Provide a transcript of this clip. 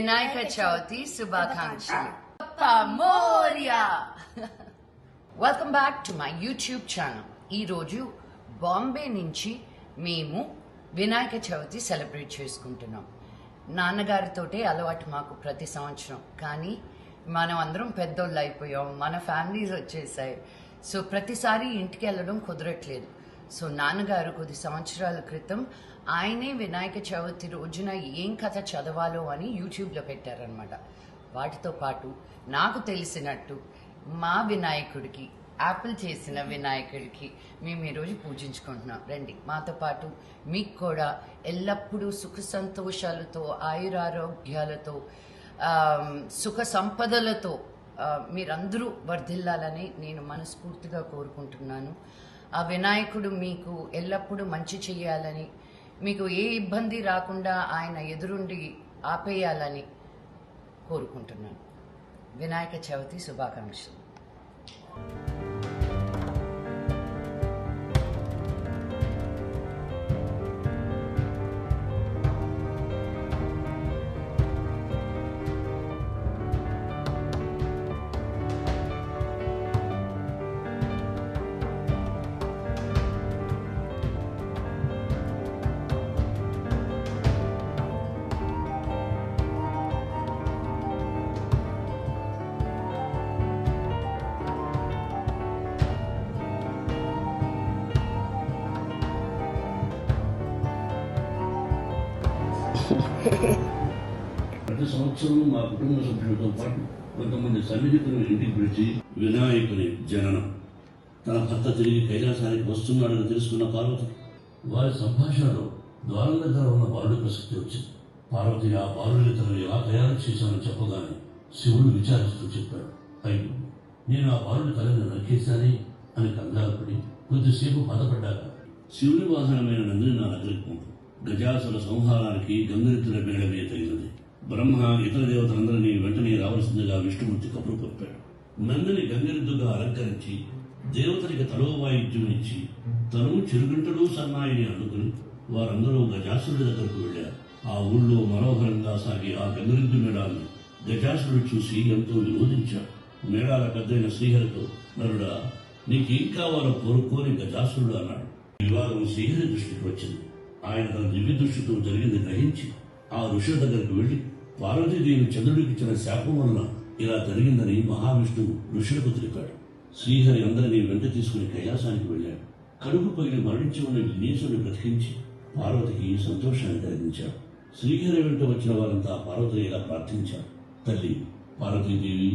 వినాయక చవితి శుభాకాంక్షలు. మోరియా. Welcome back to my YouTube channel. ఈరోజు బాంబే నుంచి మేము వినాయక చవితి సెలబ్రేట్ చేసుకుంటున్నాం. నాన్నగారితోటే అలవాటు మాకు ప్రతి సంవత్సరం, కానీ మనం అందరం పెద్దోళ్ళు అయిపోయాం, మన ఫ్యామిలీస్ వచ్చేసాయి. సో ప్రతిసారి ఇంటికి వెళ్ళడం కుదరట్లేదు. సో నాన్నగారు కొద్ది సంవత్సరాల క్రితం ఆయనే వినాయక చవితి రోజున ఏం కథ చదవాలో అని యూట్యూబ్లో పెట్టారనమాట. వాటితో పాటు నాకు తెలిసినట్టు మా వినాయకుడికి, యాపిల్ చేసిన వినాయకుడికి మేము ఈరోజు పూజించుకుంటున్నాం. రండి మాతో పాటు. మీకు కూడా ఎల్లప్పుడూ సుఖ సంతోషాలతో, ఆయురారోగ్యాలతో, సుఖ సంపదలతో మీరందరూ వర్ధిల్లాలని నేను మనస్ఫూర్తిగా కోరుకుంటున్నాను. ఆ వినాయకుడు మీకు ఎల్లప్పుడూ మంచి చేయాలని, మీకు ఏ ఇబ్బంది రాకుండా ఆయన ఎదురుండి ఆపేయాలని కోరుకుంటున్నాను. వినాయక చవితి శుభాకాంక్షలు. ప్రతి సంవత్సరం మా కుటుంబ సభ్యులతో పాటు కొంతమంది సన్నిహితులను ఇంటికి పిలిచి వినాయకుని జననం, తన భర్త తిరిగి కైలాసానికి వస్తున్నాడని తెలుసుకున్న పార్వతి వారి సంభాషణలో ద్వారం దగ్గర ఉన్న బాలుడి ప్రసక్తి వచ్చింది. పార్వతి ఆ బాలుడిని తను ఎలా తయారు చేశానని చెప్పగానే శివుడు విచారిస్తూ చెప్పాడు, అయ్యో నేను ఆ బాలుడి తలని నరికేశానే అని కంగారుపడి కొద్దిసేపు బాధపడ్డాక శివుని వాహనమైన నందిని నా దగ్గరికి పంపు. గజాసుల సంహారానికి గంగరెత్తుల మేడమే తగినది. బ్రహ్మ ఇతర దేవతలందరినీ వెంటనే రావలసిందిగా విష్ణుమూర్తి కబురు పంపాడు. నందిని గంగరెద్దుగా అలంకరించి దేవతనికి తలో వాయిద్యం ఇచ్చి తను చిరుగంటలు సన్నాయిని అందుకుని వారందరూ గజాసురుడి దగ్గరకు వెళ్లారు. ఆ ఊళ్ళో మనోహరంగా సాగే ఆ గంగరెద్దు మేళాన్ని గజాసురుడు చూసి ఎంతో వినోదించాడు. మేళాల పెద్దైన శ్రీహరితో, నరుడా నీకేం కావాలో కోరుకోని గజాసురుడు అన్నాడు. వివాదం శ్రీహరి దృష్టికి వచ్చింది. ఆయన తన దివ్య దృష్టితో జరిగింది గ్రహించి ఆ ఋషుల దగ్గరకు వెళ్లి పార్వతీదేవి చంద్రుడికి ఇచ్చిన శాపం వలన ఇలా జరిగిందని మహావిష్ణువు ఋషులకు తెలిపాడు. శ్రీహరి అందరినీ వెంట తీసుకుని కైలాసానికి వెళ్లాడు. కడుపు పగిలి మరణించి ఉన్న విఘ్నేశ్వరుని బ్రతికించి పార్వతికి సంతోషాన్ని కలిగించాడు. శ్రీహరి వెంట వచ్చిన వారంతా పార్వతిని ఇలా ప్రార్థించారు, తల్లి పార్వతీదేవి